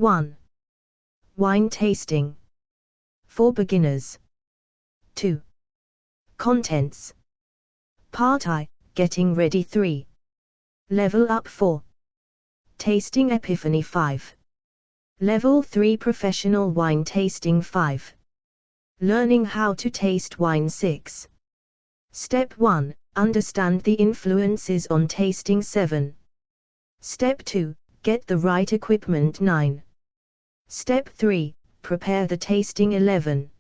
1. Wine tasting. For beginners. 2. Contents. Part I, Getting Ready 3. Level Up 4. Tasting Epiphany 5. Level 3 Professional Wine Tasting 5. Learning how to taste wine 6. Step 1, Understand the influences on tasting 7. Step 2, Get the right equipment 9. Step 3, Prepare the tasting 11.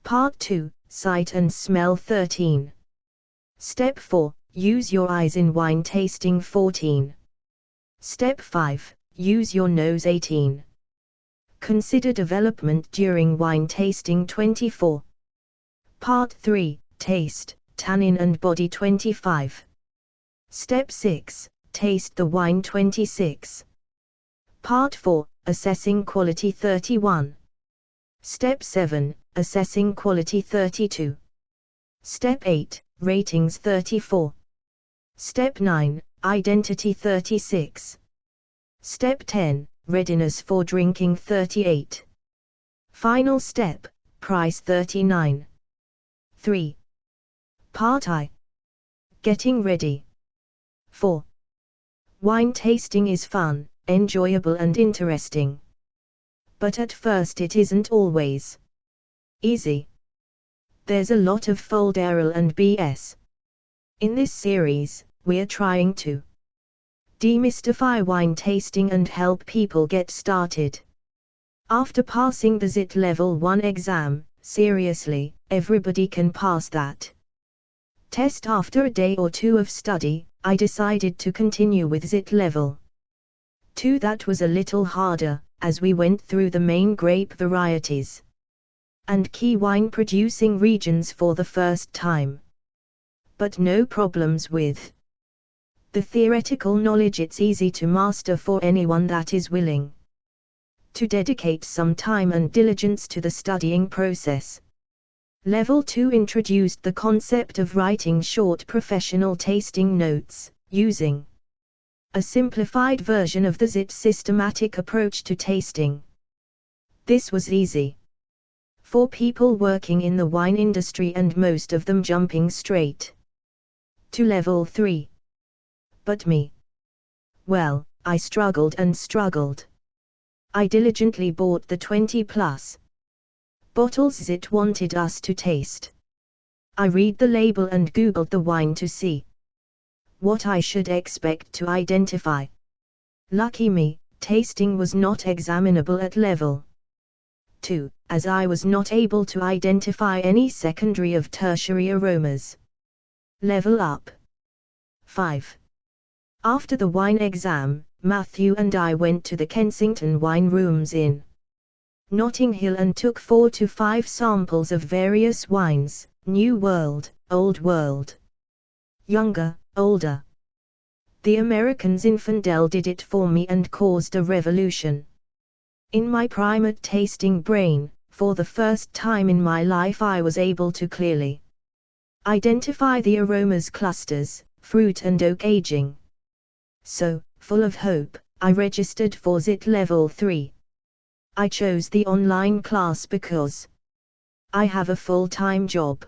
Part 2, Sight and Smell 13. Step 4, Use your eyes in wine tasting 14. Step 5, Use your nose 18. Consider development during wine tasting 24. Part 3, Taste, Tannin and Body 25. Step 6, Taste the wine 26. Part 4, Assessing Quality 31. Step 7, Assessing Quality 32. Step 8, Ratings 34. Step 9, Identity 36. Step 10, Readiness for drinking 38. Final step, Price 39. 3. Part I. Getting ready. 4. Wine tasting is fun, enjoyable and interesting. But at first it isn't always easy. There's a lot of folderol and BS. In this series, we're trying to demystify wine tasting and help people get started. After passing the ZIT Level 1 exam, seriously, everybody can pass that test. After a day or two of study, I decided to continue with ZIT Level 2. That was a little harder, as we went through the main grape varieties and key wine producing regions for the first time. But no problems with the theoretical knowledge. It's easy to master for anyone that is willing to dedicate some time and diligence to the studying process. Level 2 introduced the concept of writing short professional tasting notes, using a simplified version of the ZIT systematic approach to tasting. This was easy for people working in the wine industry and most of them jumping straight to Level 3. But me? Well, I struggled and struggled. I diligently bought the 20+ bottles ZIT wanted us to taste. I read the label and Googled the wine to see what I should expect to identify. Lucky me, tasting was not examinable at Level 2, as I was not able to identify any secondary of tertiary aromas. Level Up 5. After the wine exam, Matthew and I went to the Kensington Wine Rooms in Notting Hill and took 4 to 5 samples of various wines, New World, Old World, younger, older. The American Zinfandel did it for me and caused a revolution in my primed tasting brain. For the first time in my life I was able to clearly identify the aromas, clusters, fruit and oak aging. So, full of hope, I registered for ZIT Level 3. I chose the online class because I have a full-time job.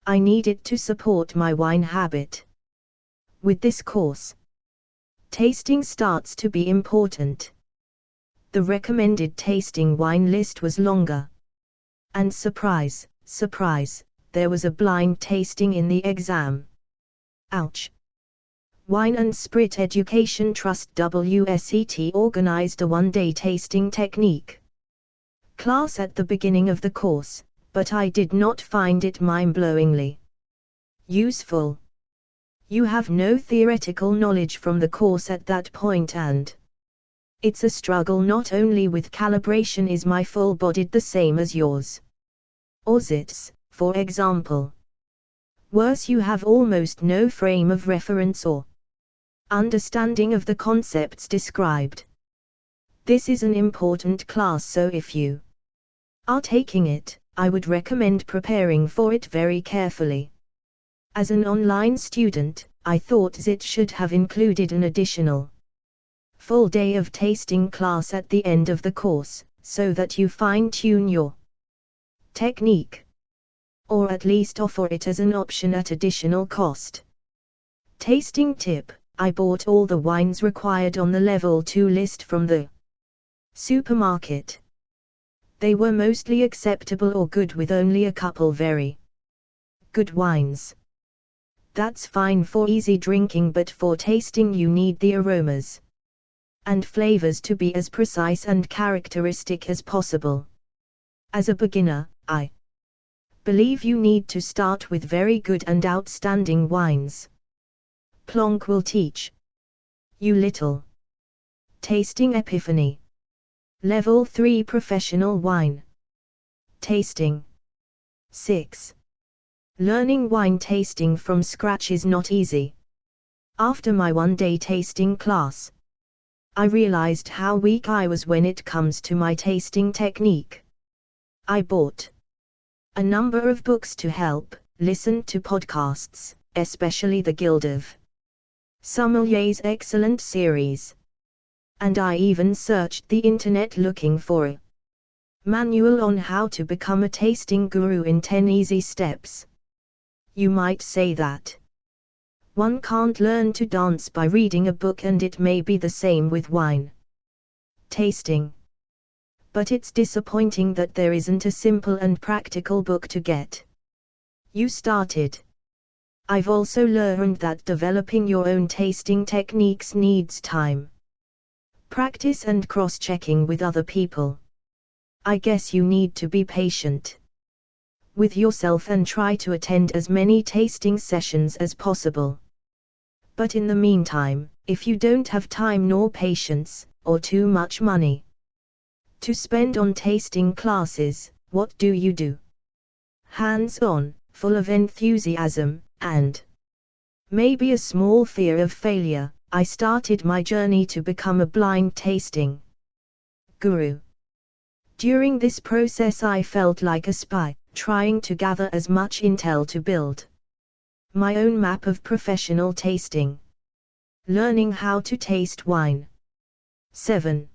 I needed to support my wine habit. With this course, tasting starts to be important. The recommended tasting wine list was longer. And surprise, surprise, there was a blind tasting in the exam. Ouch. Wine and Spirit Education Trust WSET organized a one-day tasting technique class at the beginning of the course, but I did not find it mind-blowingly useful. You have no theoretical knowledge from the course at that point, and it's a struggle. Not only with calibration is my full-bodied the same as yours or ZIT's, for example. Worse, you have almost no frame of reference or understanding of the concepts described. This is an important class, so if you are taking it, I would recommend preparing for it very carefully. As an online student, I thought ZIT should have included an additional full day of tasting class at the end of the course, so that you fine-tune your technique. Or at least offer it as an option at additional cost. Tasting tip: I bought all the wines required on the level 2 list from the supermarket. They were mostly acceptable or good, with only a couple very good wines. That's fine for easy drinking, but for tasting you need the aromas and flavors to be as precise and characteristic as possible. As a beginner, I believe you need to start with very good and outstanding wines. Plonk will teach you little. Tasting epiphany. Level 3 Professional Wine Tasting. 6. Learning wine tasting from scratch is not easy. After my one-day tasting class, I realized how weak I was when it comes to my tasting technique. I bought a number of books to help, listened to podcasts, especially the Guild of Sommelier's excellent series. And I even searched the internet looking for a manual on how to become a tasting guru in 10 easy steps. You might say that one can't learn to dance by reading a book, and it may be the same with wine tasting. But it's disappointing that there isn't a simple and practical book to get you started. I've also learned that developing your own tasting techniques needs time, practice and cross-checking with other people. I guess you need to be patient with yourself and try to attend as many tasting sessions as possible. But in the meantime, if you don't have time nor patience, or too much money to spend on tasting classes, what do you do? Hands-on, full of enthusiasm, and maybe a small fear of failure, I started my journey to become a blind tasting guru. During this process I felt like a spy, trying to gather as much intel to build my own map of professional tasting. Learning how to taste wine. 7.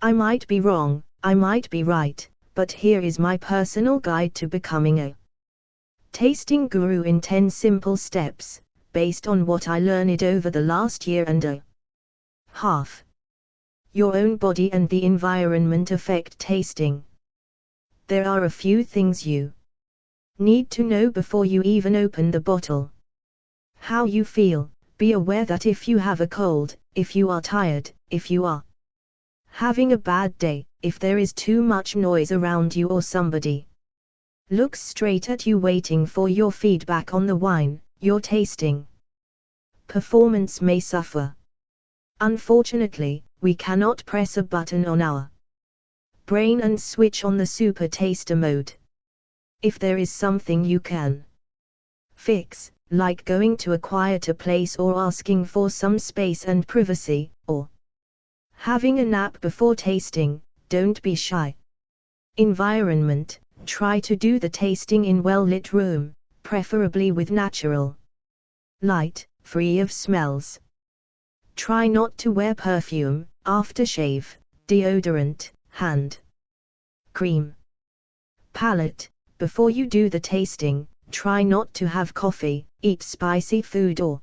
I might be wrong, I might be right, but here is my personal guide to becoming a tasting guru in 10 simple steps, based on what I learned over the last year and a half. Your own body and the environment affect tasting. There are a few things you need to know before you even open the bottle. How you feel. Be aware that if you have a cold, if you are tired, if you are having a bad day, if there is too much noise around you or somebody looks straight at you waiting for your feedback on the wine, your tasting performance may suffer. Unfortunately, we cannot press a button on our brain and switch on the super taster mode. If there is something you can fix, like going to a quieter place or asking for some space and privacy, or having a nap before tasting, don't be shy. Environment: try to do the tasting in well-lit room, preferably with natural light, free of smells. Try not to wear perfume, aftershave, deodorant, hand cream. Palate: before you do the tasting, try not to have coffee, eat spicy food or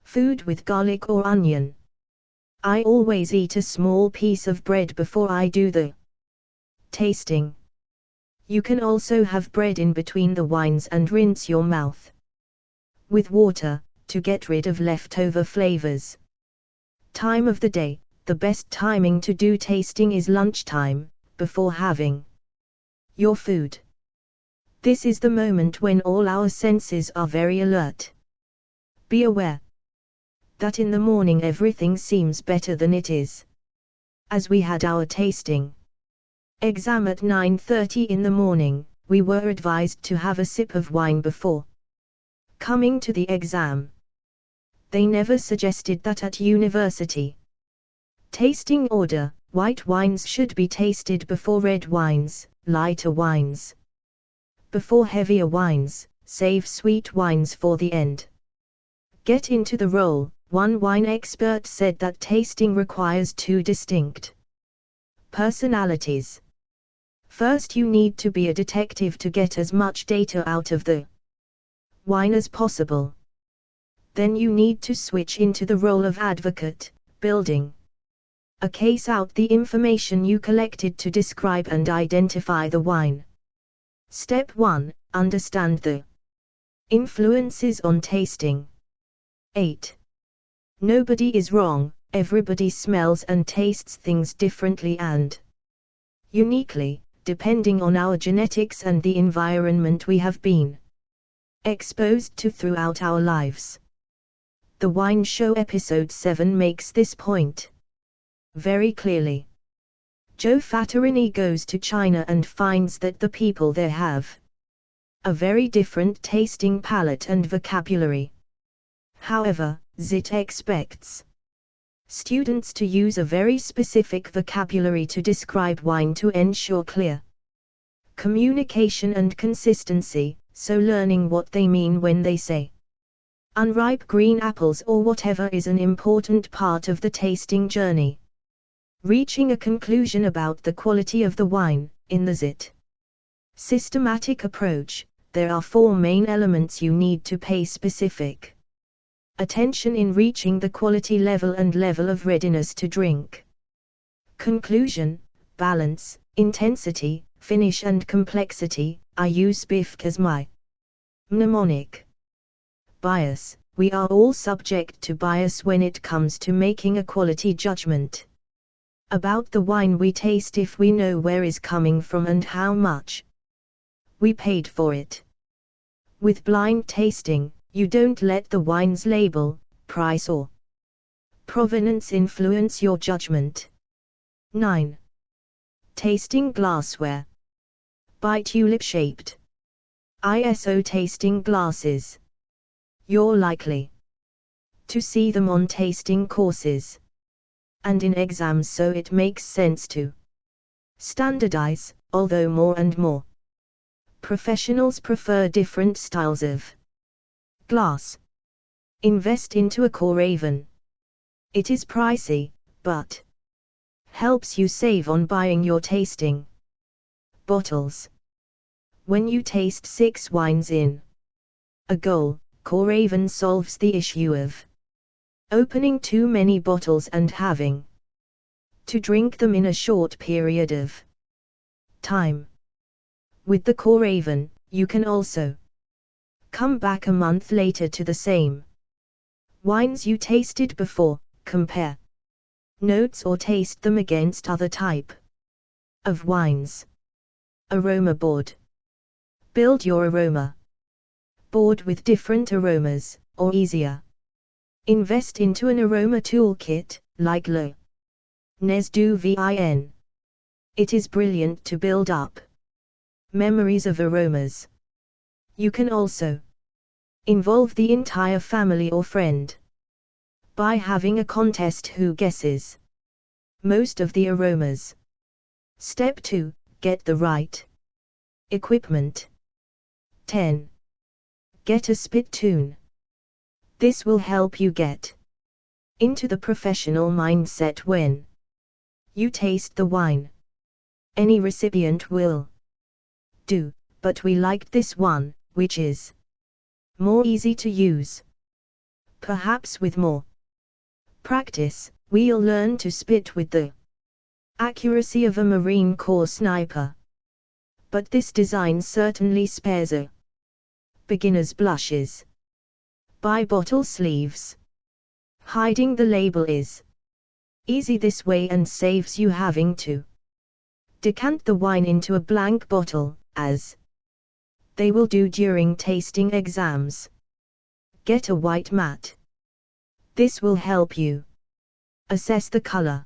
food with garlic or onion. I always eat a small piece of bread before I do the tasting. You can also have bread in between the wines and rinse your mouth with water, to get rid of leftover flavors. Time of the day: the best timing to do tasting is lunchtime, before having your food. This is the moment when all our senses are very alert. Be aware that in the morning everything seems better than it is. As we had our tasting exam at 9:30 in the morning, we were advised to have a sip of wine before coming to the exam. They never suggested that at university. Tasting order: white wines should be tasted before red wines, lighter wines before heavier wines, save sweet wines for the end. Get into the role: One wine expert said that tasting requires two distinct personalities. First, you need to be a detective to get as much data out of the wine as possible. Then you need to switch into the role of advocate, building a case out the information you collected to describe and identify the wine. Step 1. Understand the influences on tasting. 8. Nobody is wrong, everybody smells and tastes things differently and uniquely, depending on our genetics and the environment we have been exposed to throughout our lives. The Wine Show episode 7 makes this point very clearly. Joe Fattorini goes to China and finds that the people there have a very different tasting palate and vocabulary. However, ZIT expects students to use a very specific vocabulary to describe wine to ensure clear communication and consistency, so learning what they mean when they say unripe green apples or whatever is an important part of the tasting journey. Reaching a conclusion about the quality of the wine, in the ZIT systematic approach, there are 4 main elements you need to pay specific attention in reaching the quality level and level of readiness to drink. Conclusion, balance, intensity, finish and complexity. I use BIFC as my mnemonic. Bias. We are all subject to bias when it comes to making a quality judgment about the wine we taste if we know where it's coming from and how much we paid for it. With blind tasting, you don't let the wine's label, price or provenance influence your judgment. 9. Tasting glassware. Buy tulip-shaped ISO tasting glasses. You're likely to see them on tasting courses and in exams, so it makes sense to standardize, although more and more professionals prefer different styles of glass. Invest into a Coraven. It is pricey, but helps you save on buying your tasting bottles. When you taste 6 wines in a go, Coraven solves the issue of opening too many bottles and having to drink them in a short period of time. With the Coraven, you can also come back a month later to the same wines you tasted before, compare notes or taste them against other type of wines. Aroma board. Build your aroma board with different aromas, or easier, invest into an aroma toolkit, like Le Nes du Vin. It is brilliant to build up memories of aromas. You can also involve the entire family or friend by having a contest who guesses most of the aromas. Step 2. Get the right equipment. 10. Get a spittoon. This will help you get into the professional mindset when you taste the wine. Any recipient will do, but we liked this one, which is more easy to use. Perhaps with more practice, we'll learn to spit with the accuracy of a Marine Corps sniper. But this design certainly spares a beginner's blushes. Buy bottle sleeves. Hiding the label is easy this way and saves you having to decant the wine into a blank bottle, as they will do during tasting exams. Get a white mat. This will help you assess the color.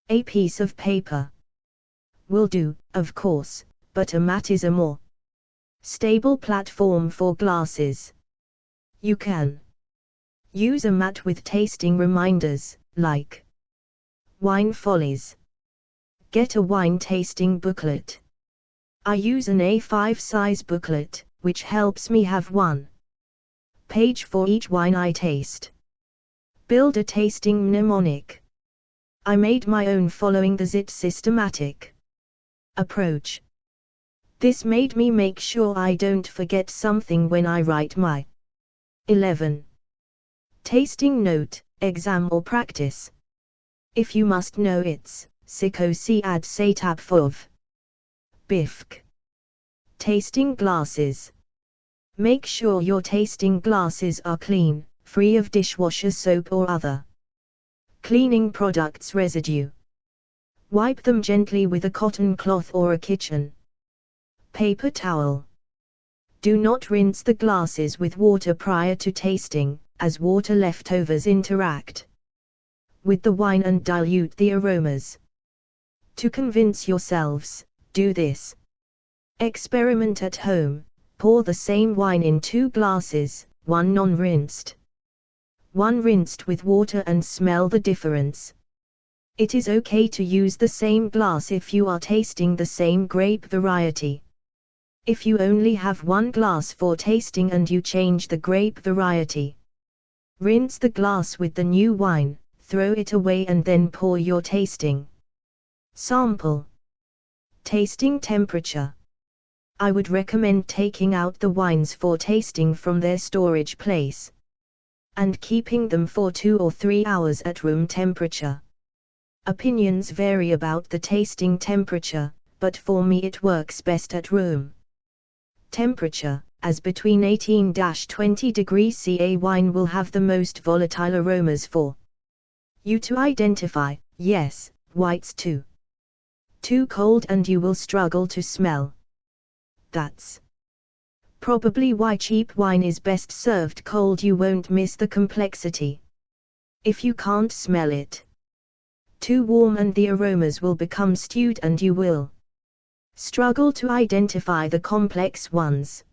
A piece of paper will do, of course, but a mat is a more stable platform for glasses. You can use a mat with tasting reminders, like Wine Follies. Get a wine tasting booklet. I use an A5 size booklet, which helps me have one page for each wine I taste. Build a tasting mnemonic. I made my own following the ZIT systematic approach. This made me make sure I don't forget something when I write my 11. Tasting note, exam or practice. If you must know it's, Sikosi ad Satap Fov. Bifk. Tasting glasses. Make sure your tasting glasses are clean, free of dishwasher soap or other cleaning products residue. Wipe them gently with a cotton cloth or a kitchen paper towel. Do not rinse the glasses with water prior to tasting, as water leftovers interact with the wine and dilute the aromas. To convince yourselves, do this experiment at home. Pour the same wine in 2 glasses, one non-rinsed, one rinsed with water, and smell the difference. It is okay to use the same glass if you are tasting the same grape variety. If you only have 1 glass for tasting and you change the grape variety, rinse the glass with the new wine, throw it away and then pour your tasting sample. Tasting temperature. I would recommend taking out the wines for tasting from their storage place and keeping them for 2 or 3 hours at room temperature. Opinions vary about the tasting temperature, but for me it works best at room temperature, as between 18-20 degrees CA wine will have the most volatile aromas for you to identify. Yes, whites too cold and you will struggle to smell. That's probably why cheap wine is best served cold. You won't miss the complexity if you can't smell it too warm, and the aromas will become stewed and you will struggle to identify the complex ones.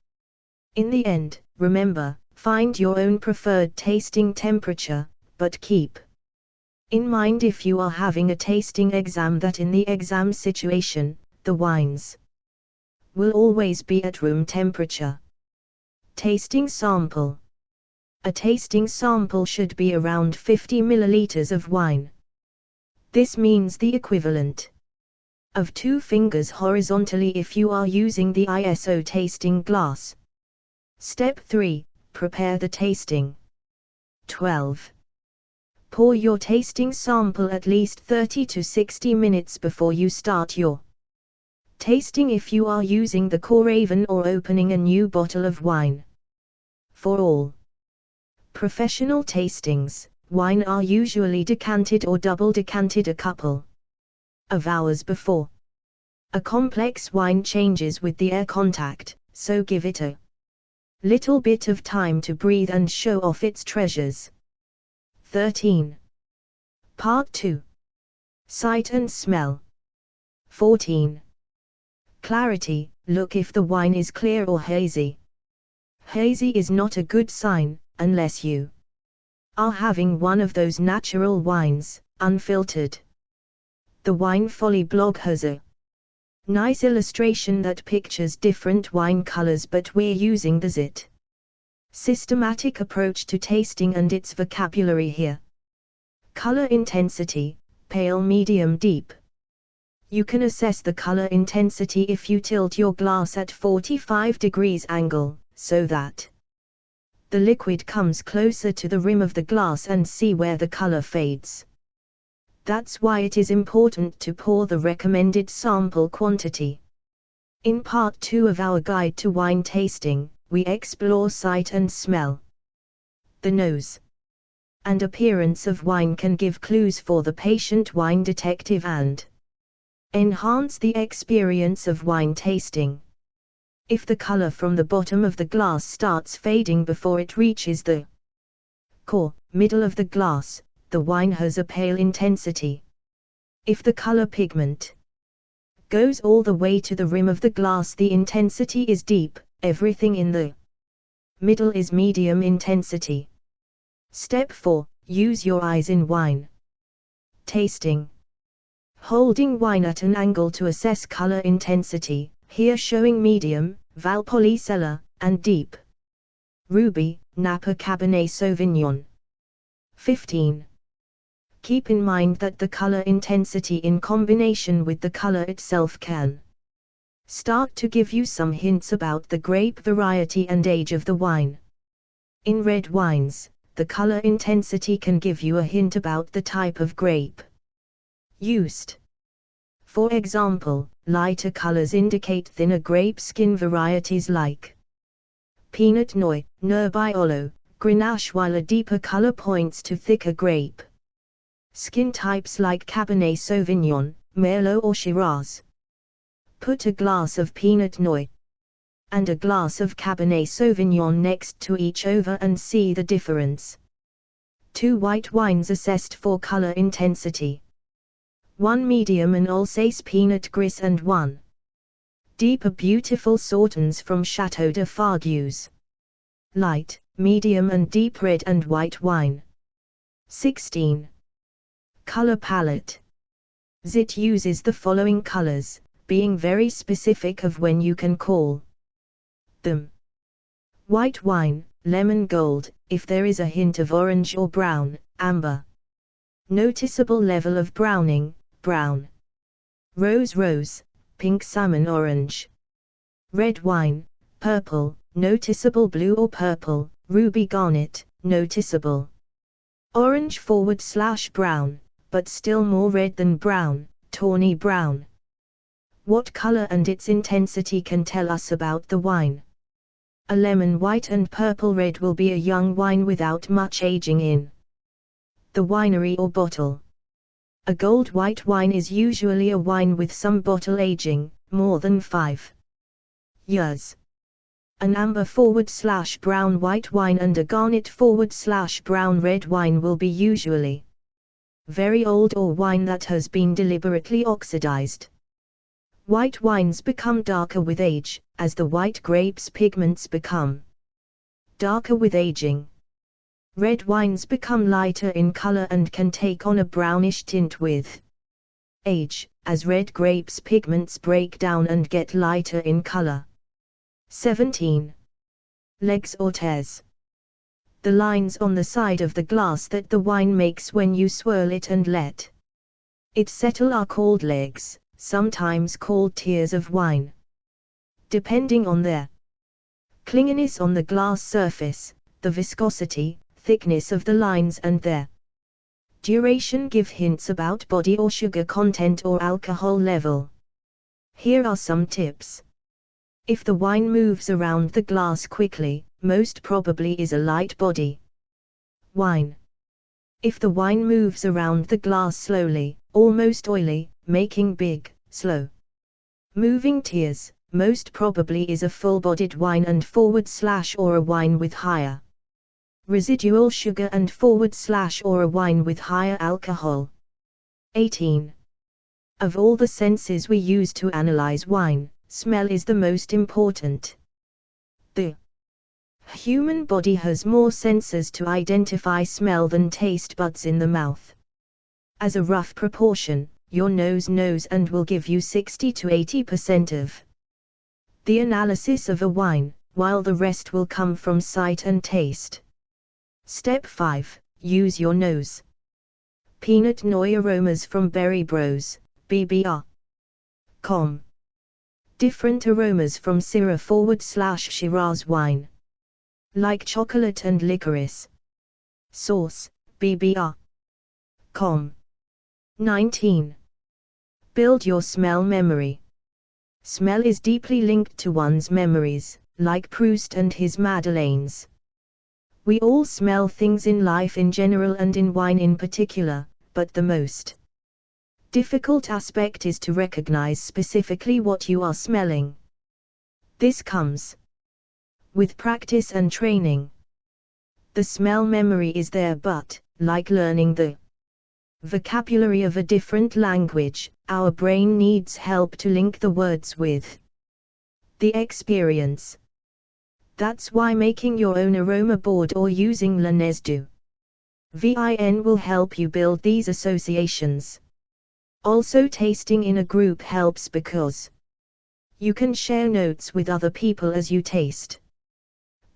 In the end, remember, find your own preferred tasting temperature, but keep in mind if you are having a tasting exam that in the exam situation, the wines will always be at room temperature. Tasting sample. A tasting sample should be around 50 milliliters of wine. This means the equivalent of 2 fingers horizontally if you are using the ISO tasting glass. Step 3. Prepare the tasting. 12. Pour your tasting sample at least 30 to 60 minutes before you start your tasting if you are using the Coraven or opening a new bottle of wine. For all professional tastings, wine are usually decanted or double decanted a couple of hours before. A complex wine changes with the air contact, so give it a little bit of time to breathe and show off its treasures. 13. Part 2. Sight and smell. 14. Clarity. Look if the wine is clear or hazy. Hazy is not a good sign, unless you are having one of those natural wines, unfiltered. The Wine Folly blog has a nice illustration that pictures different wine colors, but we're using the ZIT systematic approach to tasting and its vocabulary here. Color intensity, pale, medium, deep. You can assess the color intensity if you tilt your glass at 45 degrees angle, so that the liquid comes closer to the rim of the glass, and see where the color fades. That's why it is important to pour the recommended sample quantity. In part 2 of our guide to wine tasting, we explore sight and smell. The nose and appearance of wine can give clues for the patient wine detective and enhance the experience of wine tasting. If the color from the bottom of the glass starts fading before it reaches the core, middle of the glass, the wine has a pale intensity. If the color pigment goes all the way to the rim of the glass, the intensity is deep. Everything in the middle is medium intensity. Step 4. Use your eyes in wine tasting. Holding wine at an angle to assess color intensity, here showing medium, Valpolicella, and deep, ruby, Napa Cabernet Sauvignon. 15. Keep in mind that the color intensity in combination with the color itself can start to give you some hints about the grape variety and age of the wine. In red wines, the color intensity can give you a hint about the type of grape used. For example, lighter colors indicate thinner grape skin varieties like Pinot Noir, Nebbiolo, Grenache, while a deeper color points to thicker grape skin types like Cabernet Sauvignon, Merlot or Shiraz. Put a glass of Pinot Noir and a glass of Cabernet Sauvignon next to each other and see the difference. 2 white wines assessed for color intensity. 1 medium and Alsace Pinot Gris and 1 deeper beautiful Sauternes from Chateau de Fargues. Light, medium and deep red and white wine. 16. Color palette. ZIT uses the following colors, being very specific of when you can call them. White wine, lemon gold, if there is a hint of orange or brown, amber. Noticeable level of browning, brown. Rose, pink salmon orange. Red wine, purple, noticeable blue or purple, ruby garnet, noticeable orange / brown, but still more red than brown, tawny brown. What color and its intensity can tell us about the wine? A lemon white and purple red will be a young wine without much aging in the winery or bottle. A gold white wine is usually a wine with some bottle aging, more than 5 years. An amber / brown white wine and a garnet / brown red wine will be usually very old or wine that has been deliberately oxidized. White wines become darker with age, as the white grape's pigments become darker with aging. Red wines become lighter in color and can take on a brownish tint with age, as red grapes' pigments break down and get lighter in color. 17. Legs or tears. The lines on the side of the glass that the wine makes when you swirl it and let it settle are called legs, sometimes called tears of wine. Depending on their clinginess on the glass surface, the viscosity, thickness of the lines and their duration give hints about body or sugar content or alcohol level. Here are some tips. If the wine moves around the glass quickly, most probably is a light body wine. If the wine moves around the glass slowly, almost oily, making big, slow moving tears, most probably is a full-bodied wine and / or a wine with higher residual sugar and / or a wine with higher alcohol. 18. Of all the senses we use to analyze wine, smell is the most important. The human body has more senses to identify smell than taste buds in the mouth. As a rough proportion, your nose knows and will give you 60 to 80% of the analysis of a wine, while the rest will come from sight and taste. Step 5. Use your nose. Pinot Noir aromas from Berry Bros, BBR.com. Different aromas from Syrah / Shiraz wine. Like chocolate and licorice. Sauce, BBR.com. 19. Build your smell memory. Smell is deeply linked to one's memories, like Proust and his Madeleines. We all smell things in life in general and in wine in particular, but the most difficult aspect is to recognize specifically what you are smelling. This comes with practice and training. The smell memory is there, but, like learning the vocabulary of a different language, our brain needs help to link the words with the experience. That's why making your own aroma board or using Linez du Vin will help you build these associations. Also, tasting in a group helps because you can share notes with other people as you taste.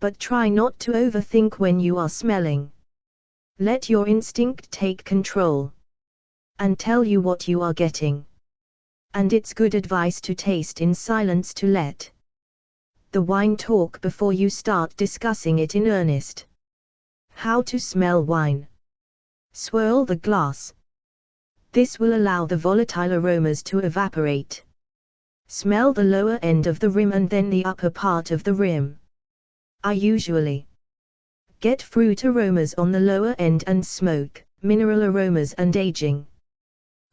But try not to overthink when you are smelling. Let your instinct take control and tell you what you are getting. And it's good advice to taste in silence, to let the wine talk before you start discussing it in earnest. How to smell wine. Swirl the glass. This will allow the volatile aromas to evaporate. Smell the lower end of the rim and then the upper part of the rim. I usually get fruit aromas on the lower end and smoke, mineral aromas and aging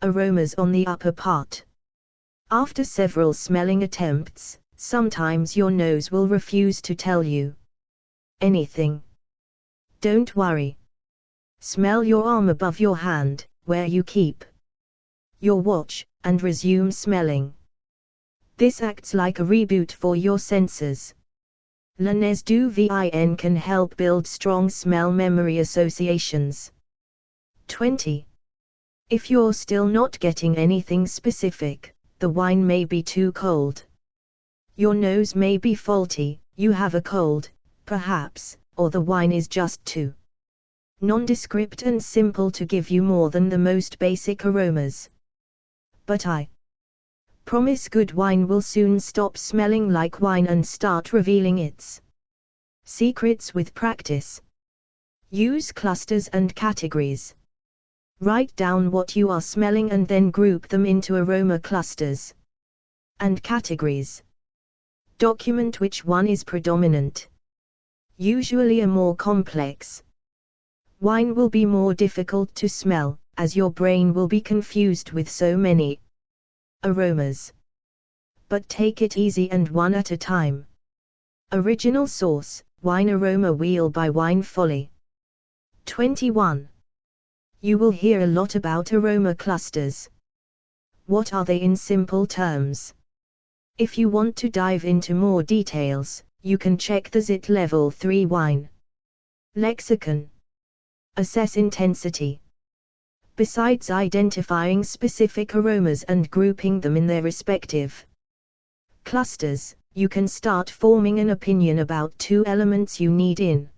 aromas on the upper part. After several smelling attempts, sometimes your nose will refuse to tell you anything. Don't worry. Smell your arm above your hand, where you keep your watch, and resume smelling. This acts like a reboot for your senses. Le nez du vin can help build strong smell memory associations. 20. If you're still not getting anything specific, the wine may be too cold. Your nose may be faulty, you have a cold, perhaps, or the wine is just too nondescript and simple to give you more than the most basic aromas. But I promise good wine will soon stop smelling like wine and start revealing its secrets with practice. Use clusters and categories. Write down what you are smelling and then group them into aroma clusters and categories. Document which one is predominant. Usually a more complex wine will be more difficult to smell, as your brain will be confused with so many aromas. But take it easy and one at a time. Original source, Wine Aroma Wheel by Wine Folly. 21. You will hear a lot about aroma clusters. What are they in simple terms? If you want to dive into more details, you can check the ZIT Level 3 Wine Lexicon. Assess intensity. Besides identifying specific aromas and grouping them in their respective clusters, you can start forming an opinion about two elements you need in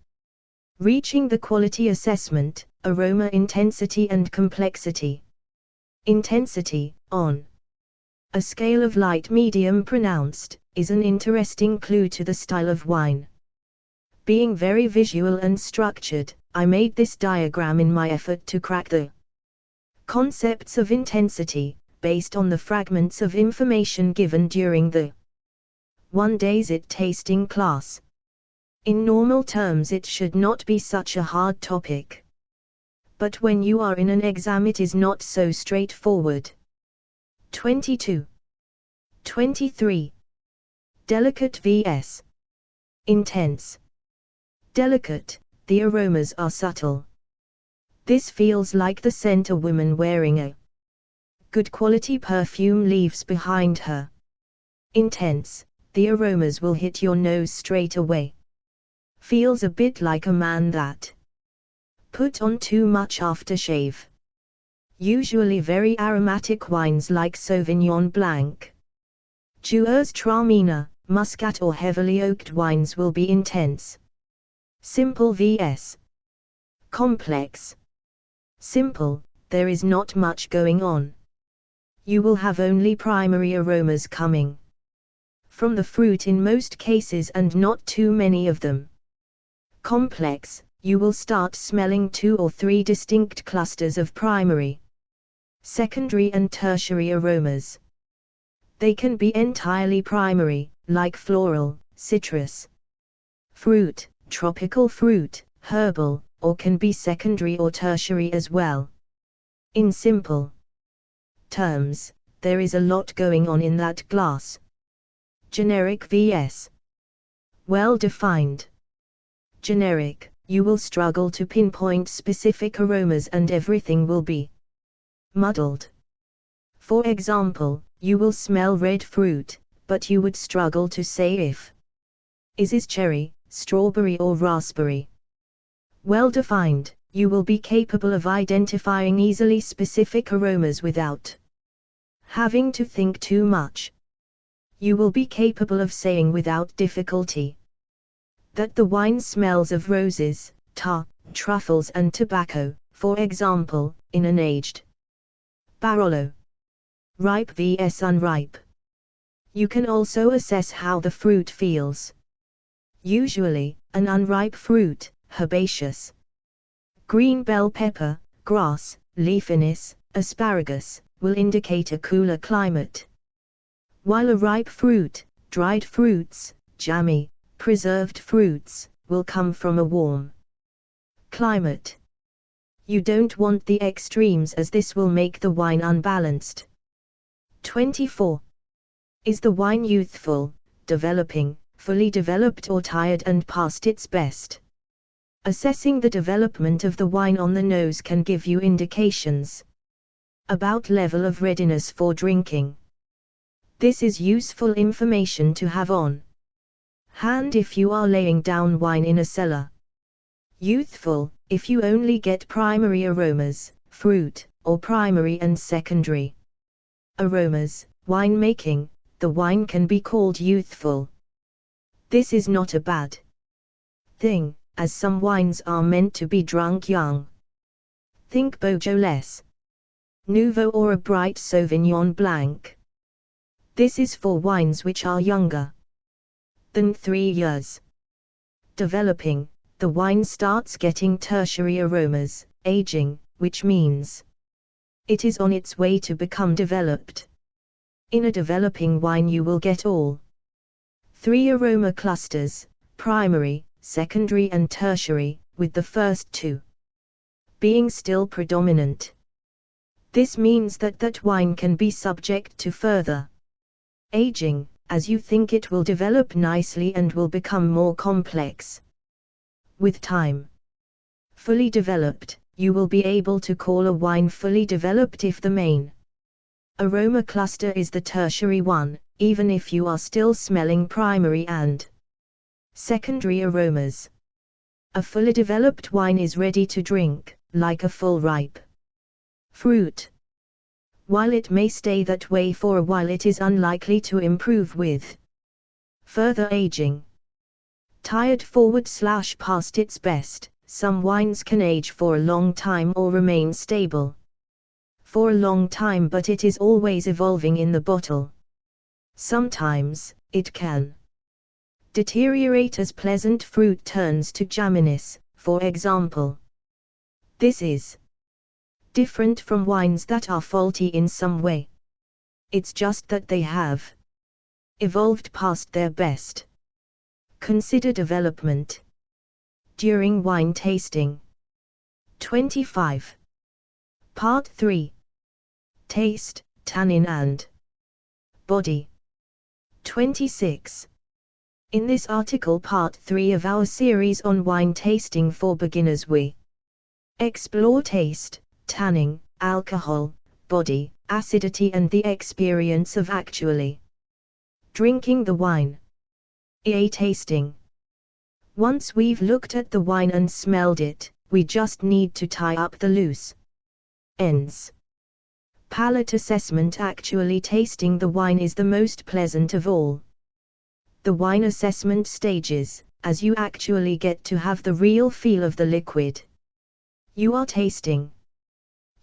reaching the quality assessment: aroma intensity and complexity. Intensity, on a scale of light medium pronounced, is an interesting clue to the style of wine. Being very visual and structured, I made this diagram in my effort to crack the concepts of intensity, based on the fragments of information given during the one day's ZIT tasting class. In normal terms it should not be such a hard topic. But when you are in an exam it is not so straightforward. 22. 23. Delicate vs. Intense. Delicate, the aromas are subtle. This feels like the scent a woman wearing a good quality perfume leaves behind her. Intense, the aromas will hit your nose straight away. Feels a bit like a man that put on too much aftershave. Usually very aromatic wines like Sauvignon Blanc, Gewürztraminer, Muscat or heavily oaked wines will be intense. Simple vs. Complex. Simple, there is not much going on. You will have only primary aromas coming from the fruit in most cases and not too many of them. Complex, you will start smelling 2 or 3 distinct clusters of primary, secondary and tertiary aromas. They can be entirely primary, like floral, citrus, fruit, tropical fruit, herbal, or can be secondary or tertiary as well. In simple terms, there is a lot going on in that glass. Generic vs. Well-defined. Generic, you will struggle to pinpoint specific aromas and everything will be muddled. For example, you will smell red fruit, but you would struggle to say if is cherry, strawberry or raspberry. Well-defined, you will be capable of identifying easily specific aromas without having to think too much. You will be capable of saying without difficulty that the wine smells of roses, tar, truffles and tobacco, for example, in an aged Barolo. Ripe vs unripe. You can also assess how the fruit feels. Usually, an unripe fruit, herbaceous, green bell pepper, grass, leafiness, asparagus, will indicate a cooler climate. While a ripe fruit, dried fruits, jammy, preserved fruits, will come from a warm climate. You don't want the extremes as this will make the wine unbalanced. 24. Is the wine youthful, developing, fully developed or tired and past its best? Assessing the development of the wine on the nose can give you indications about level of readiness for drinking. This is useful information to have on hand if you are laying down wine in a cellar. Youthful, if you only get primary aromas, fruit, or primary and secondary aromas, winemaking, the wine can be called youthful. This is not a bad thing, as some wines are meant to be drunk young. Think Beaujolais, Nouveau or a bright Sauvignon Blanc. This is for wines which are younger than 3 years. Developing, the wine starts getting tertiary aromas, aging, which means it is on its way to become developed. In a developing wine you will get all 3 aroma clusters, primary, secondary and tertiary, with the first 2 being still predominant. This means that wine can be subject to further aging, as you think it will develop nicely and will become more complex. With time fully developed, you will be able to call a wine fully developed if the main aroma cluster is the tertiary one, even if you are still smelling primary and secondary aromas. A fully developed wine is ready to drink, like a full ripe fruit. While it may stay that way for a while, it is unlikely to improve with further aging. Tired /past its best, some wines can age for a long time or remain stable for a long time, but it is always evolving in the bottle. Sometimes, it can deteriorate as pleasant fruit turns to jamminess, for example. This is different from wines that are faulty in some way. It's just that they have evolved past their best. Consider development during wine tasting. 25. Part 3. Taste, tannin and body. 26. In this article, part 3 of our series on wine tasting for beginners, we explore taste, tanning, alcohol, body, acidity and the experience of actually drinking the wine. Tasting. Once we've looked at the wine and smelled it, we just need to tie up the loose ends. Palate assessment. Actually tasting the wine is the most pleasant of all the wine assessment stages, as you actually get to have the real feel of the liquid you are tasting.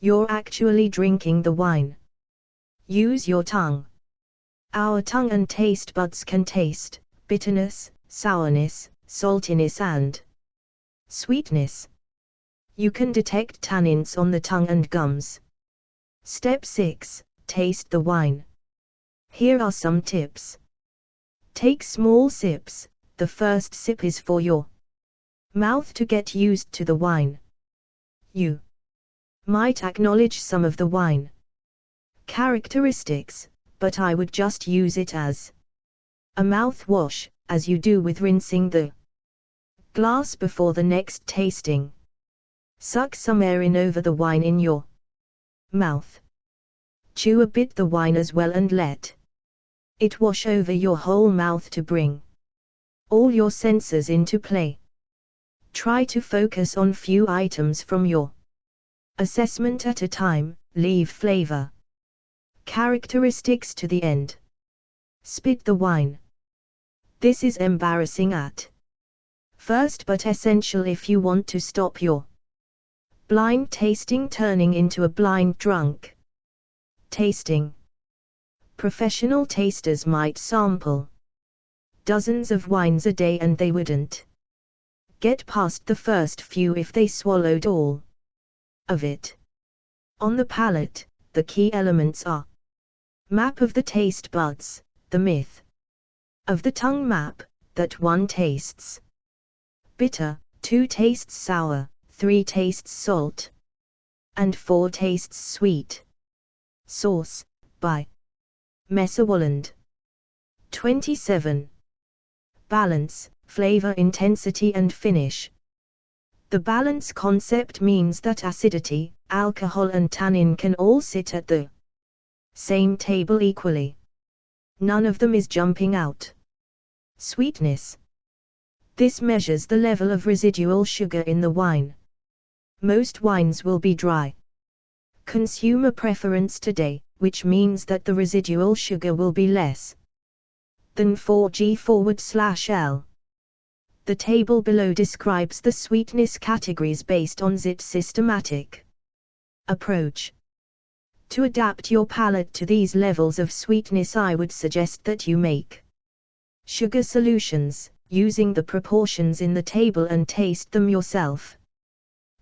You're actually drinking the wine. Use your tongue. Our tongue and taste buds can taste bitterness, sourness, saltiness and sweetness. You can detect tannins on the tongue and gums. Step 6. Taste the wine. Here are some tips. Take small sips. The first sip is for your mouth to get used to the wine. You might acknowledge some of the wine characteristics, but I would just use it as a mouthwash, as you do with rinsing the glass before the next tasting. Suck some air in over the wine in your mouth. Chew a bit the wine as well and let it wash over your whole mouth to bring all your senses into play. Try to focus on few items from your assessment at a time. Leave flavor characteristics to the end. Spit the wine. This is embarrassing at First but essential if you want to stop your blind tasting turning into a blind drunk tasting. Professional tasters might sample dozens of wines a day and they wouldn't get past the first few if they swallowed all of it. On the palate, the key elements are map of the taste buds, the myth of the tongue map, that 1 tastes bitter, 2 tastes sour, 3 tastes salt, and 4 tastes sweet. Source, by Messer Wolland. 27. Balance, flavor intensity and finish. The balance concept means that acidity, alcohol and tannin can all sit at the same table equally. None of them is jumping out. Sweetness. This measures the level of residual sugar in the wine. Most wines will be dry. Consumer preference today, which means that the residual sugar will be less than 4g/L. The table below describes the sweetness categories based on its systematic approach. To adapt your palate to these levels of sweetness, I would suggest that you make sugar solutions, using the proportions in the table and taste them yourself.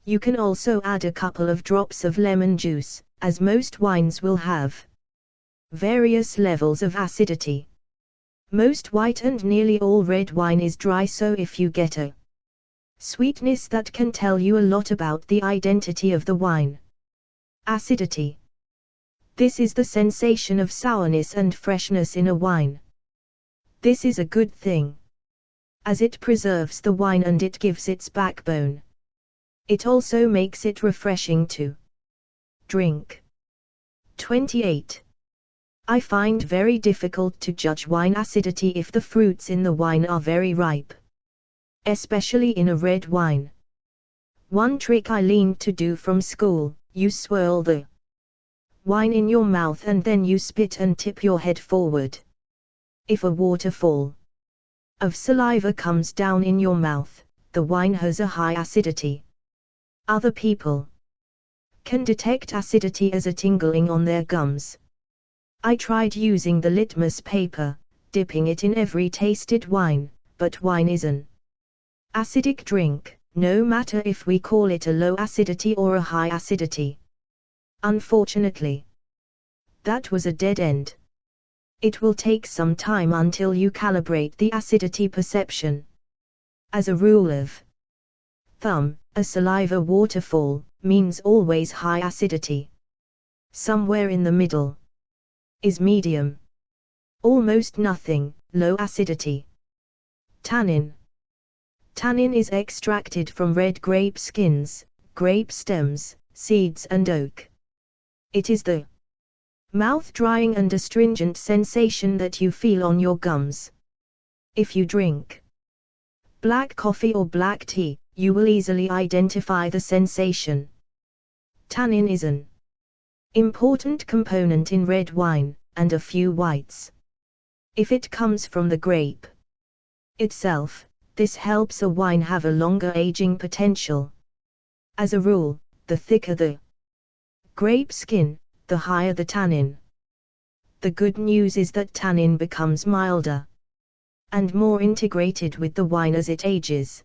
You can also add a couple of drops of lemon juice, as most wines will have various levels of acidity. Most white and nearly all red wine is dry, so if you get a sweetness, that can tell you a lot about the identity of the wine. Acidity. This is the sensation of sourness and freshness in a wine. This is a good thing, as it preserves the wine and it gives its backbone. It also makes it refreshing to drink. 28. I find very difficult to judge wine acidity if the fruits in the wine are very ripe, especially in a red wine. One trick I learned to do from school: you swirl the wine in your mouth and then you spit and tip your head forward. If a waterfall of saliva comes down in your mouth, the wine has a high acidity. Other people can detect acidity as a tingling on their gums. I tried using the litmus paper, dipping it in every tasted wine, but wine is an acidic drink, no matter if we call it a low acidity or a high acidity. Unfortunately, that was a dead end. It will take some time until you calibrate the acidity perception. As a rule of thumb, a saliva waterfall means always high acidity. Somewhere in the middle is medium. Almost nothing, low acidity. Tannin. Tannin is extracted from red grape skins, grape stems, seeds and oak. It is the mouth-drying and astringent sensation that you feel on your gums. If you drink black coffee or black tea, you will easily identify the sensation. Tannin is an important component in red wine, and a few whites. If it comes from the grape itself, this helps a wine have a longer aging potential. As a rule, the thicker the grape skin, the higher the tannin. The good news is that tannin becomes milder and more integrated with the wine as it ages.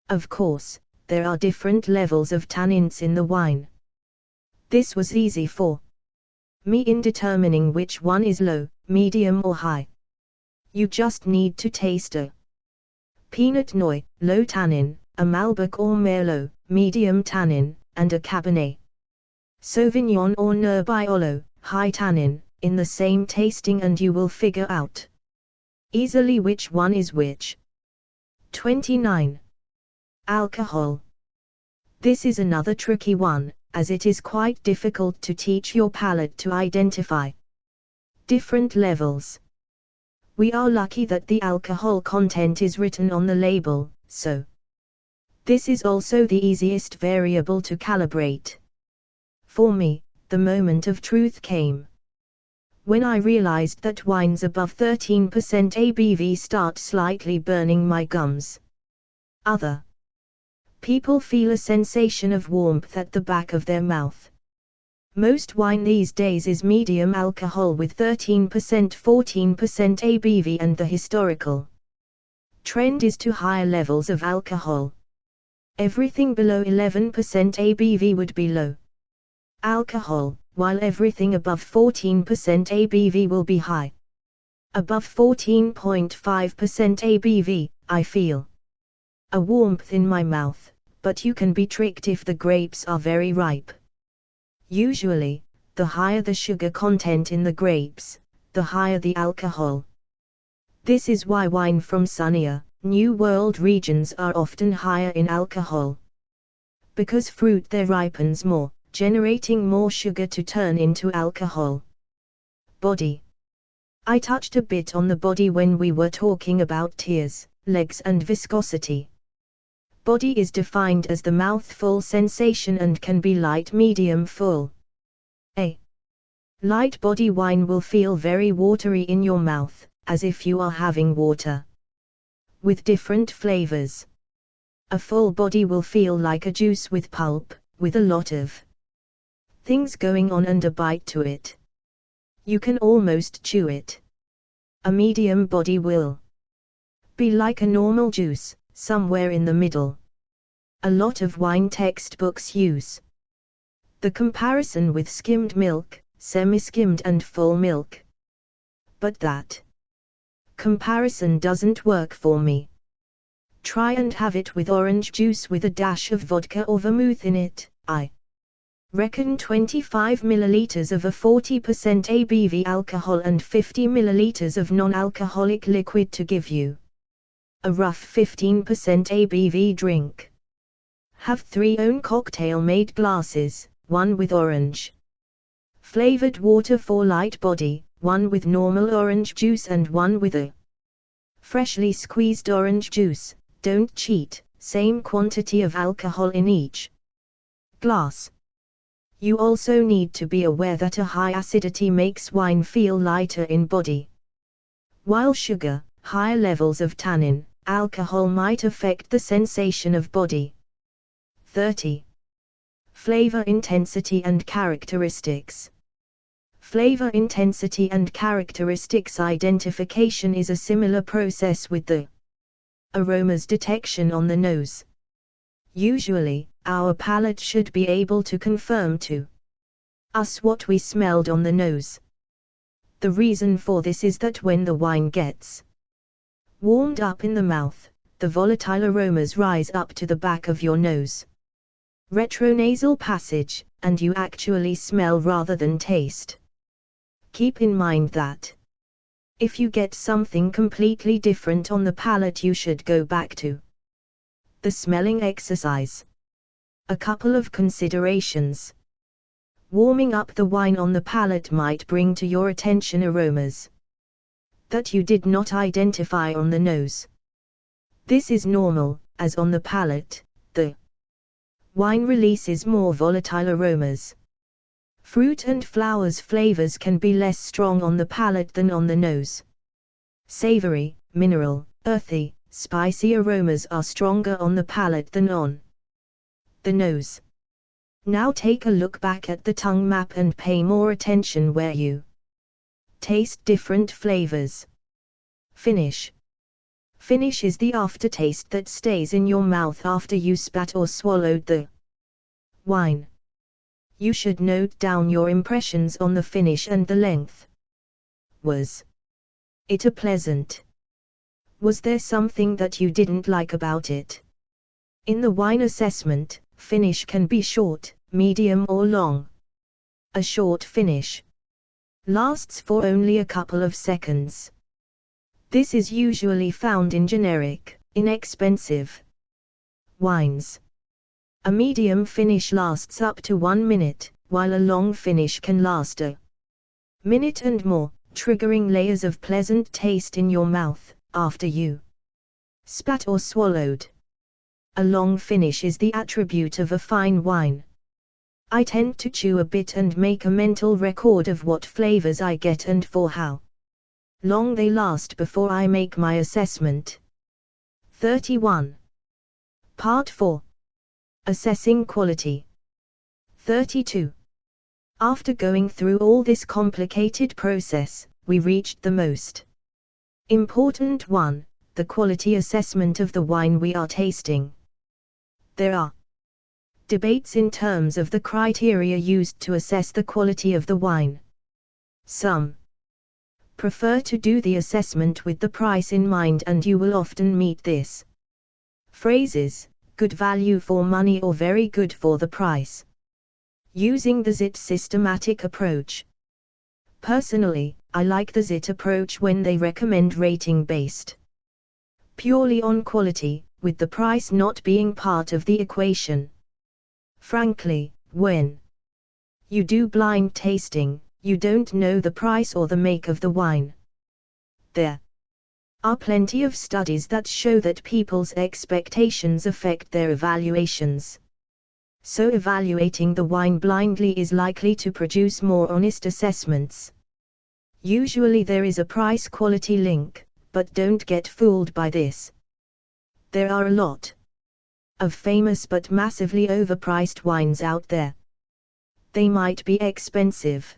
Of course, there are different levels of tannins in the wine. This was easy for me in determining which one is low, medium or high. You just need to taste a Pinot Noir, low tannin, a Malbec or Merlot, medium tannin, and a Cabernet Sauvignon or Nebbiolo, high tannin, in the same tasting, and you will figure out easily which one is which. 29. Alcohol. This is another tricky one, as it is quite difficult to teach your palate to identify different levels. We are lucky that the alcohol content is written on the label, so this is also the easiest variable to calibrate. For me, the moment of truth came when I realized that wines above 13% ABV start slightly burning my gums. Other people feel a sensation of warmth at the back of their mouth. Most wine these days is medium alcohol with 13% 14% ABV, and the historical trend is to higher levels of alcohol. Everything below 11% ABV would be low alcohol, while everything above 14% ABV will be high. Above 14.5% ABV, I feel a warmth in my mouth, but you can be tricked if the grapes are very ripe. Usually, the higher the sugar content in the grapes, the higher the alcohol. This is why wine from sunnier, New World regions are often higher in alcohol. Because fruit there ripens more, generating more sugar to turn into alcohol. Body. I touched a bit on the body when we were talking about tears, legs and viscosity. Body is defined as the mouth-full sensation and can be light, medium, full. A light body wine will feel very watery in your mouth, as if you are having water, with different flavors. A full body will feel like a juice with pulp, with a lot of things going on and a bite to it. You can almost chew it. A medium body will be like a normal juice, somewhere in the middle. A lot of wine textbooks use the comparison with skimmed milk, semi-skimmed and full milk. But that comparison doesn't work for me. Try and have it with orange juice with a dash of vodka or vermouth in it. I reckon 25 milliliters of a 40% ABV alcohol and 50 milliliters of non-alcoholic liquid to give you a rough 15% ABV drink. Have 3 own cocktail-made glasses, 1 with orange flavored water for light body, 1 with normal orange juice and 1 with a freshly squeezed orange juice. Don't cheat, same quantity of alcohol in each glass. You also need to be aware that a high acidity makes wine feel lighter in body. While sugar, higher levels of tannin, alcohol might affect the sensation of body. 30. Flavor intensity and characteristics. Flavor intensity and characteristics identification is a similar process with the aromas detection on the nose. Usually, our palate should be able to confirm to us what we smelled on the nose. The reason for this is that when the wine gets warmed up in the mouth, the volatile aromas rise up to the back of your nose, retronasal passage, and you actually smell rather than taste. Keep in mind that if you get something completely different on the palate, you should go back to the smelling exercise. A couple of considerations. Warming up the wine on the palate might bring to your attention aromas that you did not identify on the nose. This is normal, as on the palate, the wine releases more volatile aromas. Fruit and flowers flavors can be less strong on the palate than on the nose. Savory, mineral, earthy, spicy aromas are stronger on the palate than on the nose. Now take a look back at the tongue map and pay more attention where you taste different flavors. Finish. Finish is the aftertaste that stays in your mouth after you spat or swallowed the wine. You should note down your impressions on the finish and the length. Was it a pleasant? Was there something that you didn't like about it? In the wine assessment, finish can be short, medium or long. A short finish lasts for only a couple of seconds. This is usually found in generic, inexpensive wines. A medium finish lasts up to 1 minute, while a long finish can last a minute and more, triggering layers of pleasant taste in your mouth after you spat or swallowed. A long finish is the attribute of a fine wine. I tend to chew a bit and make a mental record of what flavors I get and for how long they last before I make my assessment. 31. Part 4. Assessing quality. 32. After going through all this complicated process, we reached the most important one, the quality assessment of the wine we are tasting. There are debates in terms of the criteria used to assess the quality of the wine. Some prefer to do the assessment with the price in mind, and you will often meet this phrases, good value for money or very good for the price, using the ZIT systematic approach. Personally, I like the ZIT approach when they recommend rating based purely on quality, with the price not being part of the equation. Frankly, when you do blind tasting, you don't know the price or the make of the wine. There are plenty of studies that show that people's expectations affect their evaluations. So evaluating the wine blindly is likely to produce more honest assessments. Usually there is a price-quality link, but don't get fooled by this. There are a lot of famous but massively overpriced wines out there. They might be expensive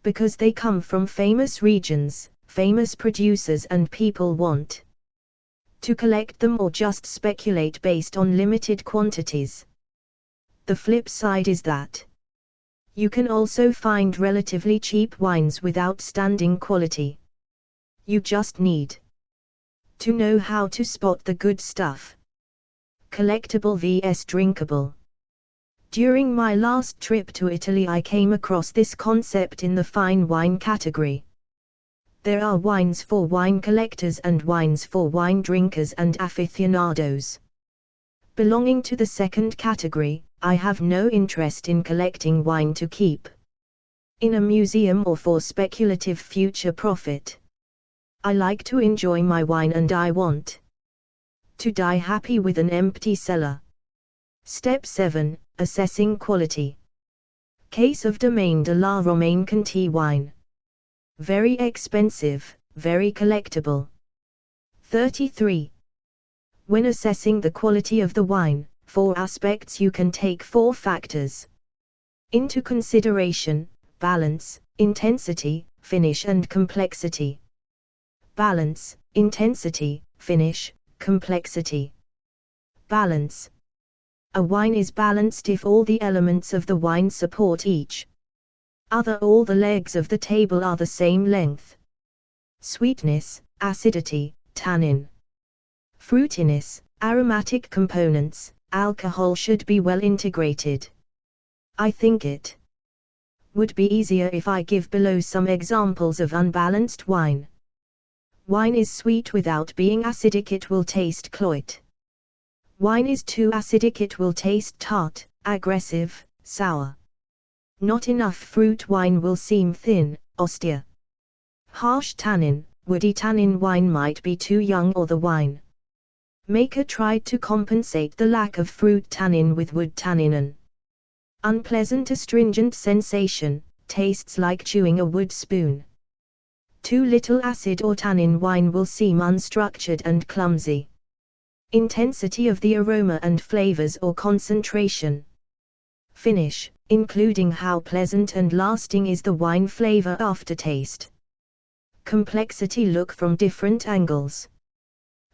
because they come from famous regions, famous producers, and people want to collect them or just speculate based on limited quantities. The flip side is that you can also find relatively cheap wines with outstanding quality. You just need to know how to spot the good stuff. Collectible vs drinkable. During my last trip to Italy, I came across this concept in the fine wine category. There are wines for wine collectors and wines for wine drinkers and aficionados. Belonging to the second category, I have no interest in collecting wine to keep in a museum or for speculative future profit. I like to enjoy my wine and I want to die happy with an empty cellar. Step 7. Assessing quality. Case of Domaine de la Romaine Conti wine. Very expensive, very collectible. 33. When assessing the quality of the wine, 4 aspects you can take 4 factors into consideration: balance, intensity, finish and complexity. Balance, intensity, finish, complexity. Balance. A wine is balanced if all the elements of the wine support each other. All the legs of the table are the same length. Sweetness, acidity, tannin, fruitiness, aromatic components, alcohol should be well integrated. I think it would be easier if I give below some examples of unbalanced wine. Wine is sweet without being acidic, it will taste cloyed. Wine is too acidic, it will taste tart, aggressive, sour. Not enough fruit, wine will seem thin, austere. Harsh tannin, woody tannin, wine might be too young, or the wine maker tried to compensate the lack of fruit tannin with wood tannin. An unpleasant astringent sensation, tastes like chewing a wood spoon. Too little acid or tannin, wine will seem unstructured and clumsy. Intensity of the aroma and flavors or concentration. Finish, including how pleasant and lasting is the wine flavor aftertaste. Complexity, look from different angles.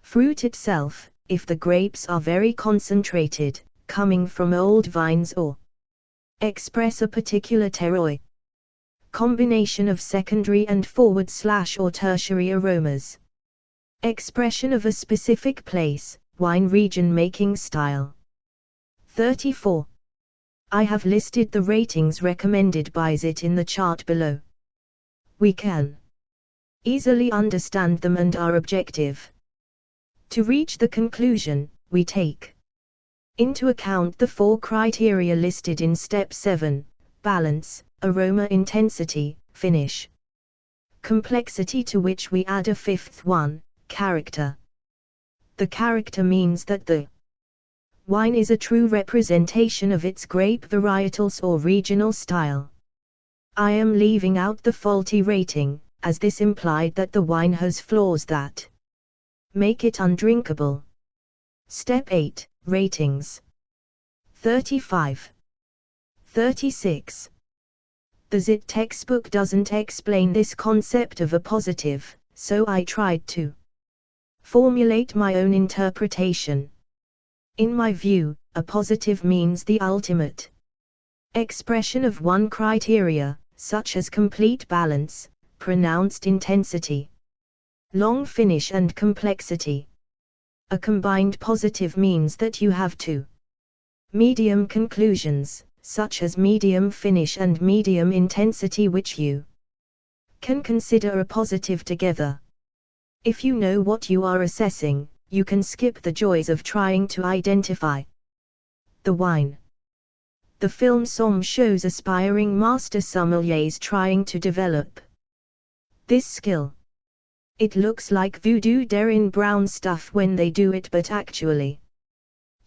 Fruit itself, if the grapes are very concentrated, coming from old vines or express a particular terroir. Combination of secondary and forward/or tertiary aromas. Expression of a specific place, wine region, making style. 34. I have listed the ratings recommended by ZIT in the chart below. We can easily understand them and are objective. To reach the conclusion, we take into account the 4 criteria listed in Step 7: balance, aroma, intensity, finish, complexity, to which we add a 5th one: character. The character means that the wine is a true representation of its grape varietals or regional style. I am leaving out the faulty rating, as this implied that the wine has flaws that make it undrinkable. Step 8. Ratings 35. 36. The ZIT textbook doesn't explain this concept of a positive, so I tried to formulate my own interpretation. In my view, a positive means the ultimate expression of one criteria, such as complete balance, pronounced intensity, long finish and complexity. A combined positive means that you have two medium conclusions, such as medium finish and medium intensity, which you can consider a positive together. If you know what you are assessing, you can skip the joys of trying to identify the wine. The film Somme shows aspiring master sommeliers trying to develop this skill. It looks like voodoo Derren Brown stuff when they do it, but actually,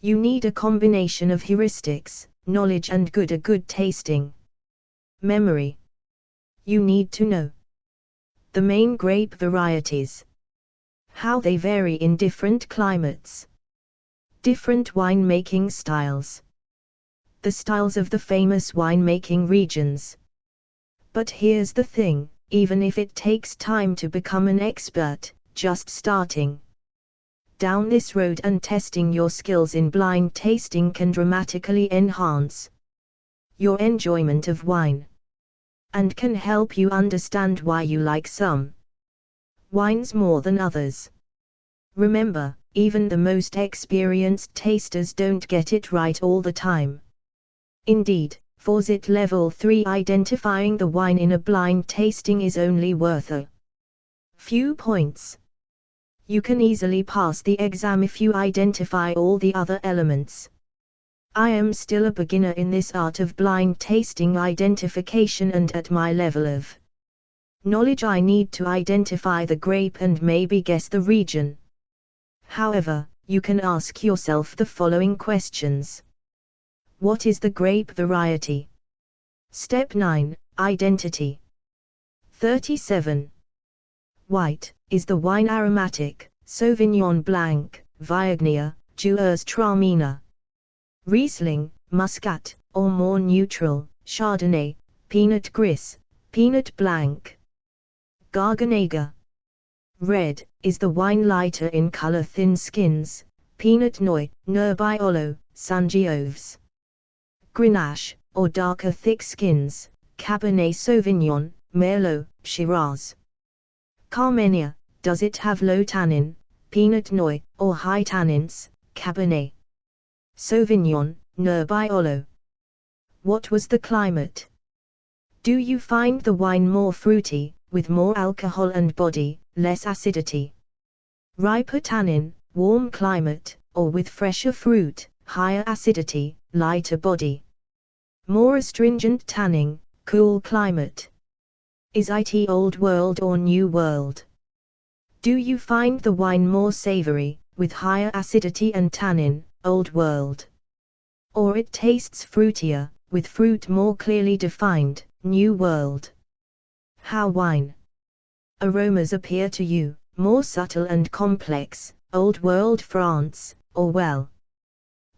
you need a combination of heuristics, knowledge and good tasting memory. You need to know the main grape varieties, how they vary in different climates, different winemaking styles, the styles of the famous winemaking regions. But here's the thing, even if it takes time to become an expert, just starting down this road and testing your skills in blind tasting can dramatically enhance your enjoyment of wine, and can help you understand why you like some wines more than others. Remember, even the most experienced tasters don't get it right all the time. Indeed, for ZIT Level 3, identifying the wine in a blind tasting is only worth a few points. You can easily pass the exam if you identify all the other elements. I am still a beginner in this art of blind tasting identification, and at my level of knowledge I need to identify the grape and maybe guess the region. However, you can ask yourself the following questions. What is the grape variety? Step 9, Identity. 37. White, is the wine aromatic, Sauvignon Blanc, Viognier, Gewürztraminer, Riesling, Muscat, or more neutral, Chardonnay, Pinot Gris, Pinot Blanc, Garganega. Red, is the wine lighter in color, thin skins, Pinot Noir, Nebbiolo, Sangioves, Grenache, or darker thick skins, Cabernet Sauvignon, Merlot, Shiraz. Carmenère, does it have low tannin, Pinot Noir, or high tannins, Cabernet Sauvignon, Nebbiolo. What was the climate? Do you find the wine more fruity, with more alcohol and body, less acidity? Riper tannin, warm climate, or with fresher fruit, higher acidity, lighter body? More astringent tanning, cool climate? Is it Old World or New World? Do you find the wine more savory, with higher acidity and tannin, Old World? Or it tastes fruitier, with fruit more clearly defined, New World? How wine aromas appear to you, more subtle and complex, Old World France, or well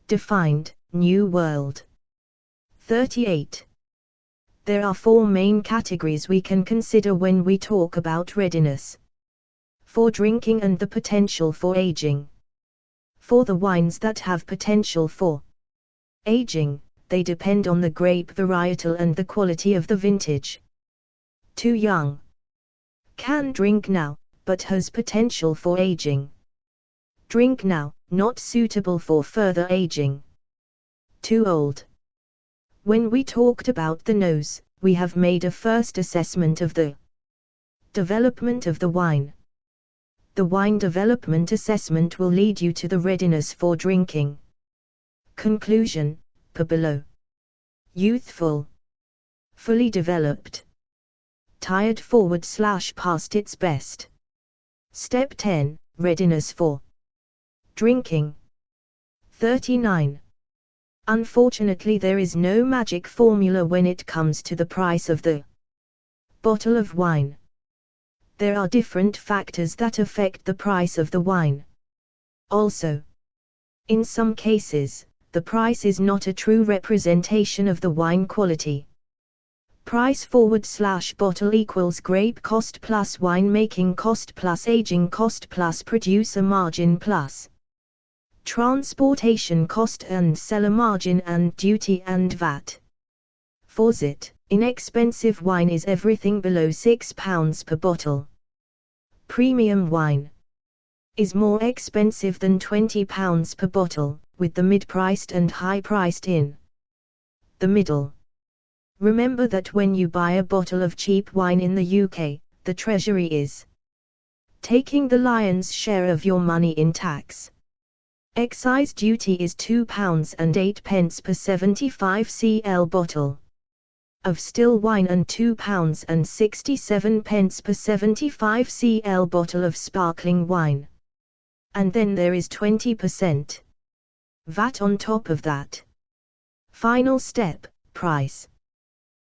defined, New World? 38. There are four main categories we can consider when we talk about readiness for drinking and the potential for aging. For the wines that have potential for aging, they depend on the grape varietal and the quality of the vintage. Too young, can drink now, but has potential for aging. Drink now, not suitable for further aging. Too old. When we talked about the nose, we have made a first assessment of the development of the wine. The wine development assessment will lead you to the readiness for drinking. Conclusion, per below. Youthful, fully developed, tired /past its best. Step 10, readiness for drinking. 39. Unfortunately, there is no magic formula when it comes to the price of the bottle of wine. There are different factors that affect the price of the wine. Also, In some cases, the price is not a true representation of the wine quality. Price / bottle equals grape cost plus winemaking cost plus aging cost plus producer margin plus transportation cost and seller margin and duty and VAT. Fawcett, inexpensive wine is everything below £6 per bottle. Premium wine is more expensive than £20 per bottle, with the mid-priced and high-priced in the middle. Remember that when you buy a bottle of cheap wine in the UK, the Treasury is taking the lion's share of your money in tax. Excise duty is £2.08 per 75 cl bottle of still wine and £2.67 per 75 cl bottle of sparkling wine. And then there is 20% VAT on top of that. Final step, price.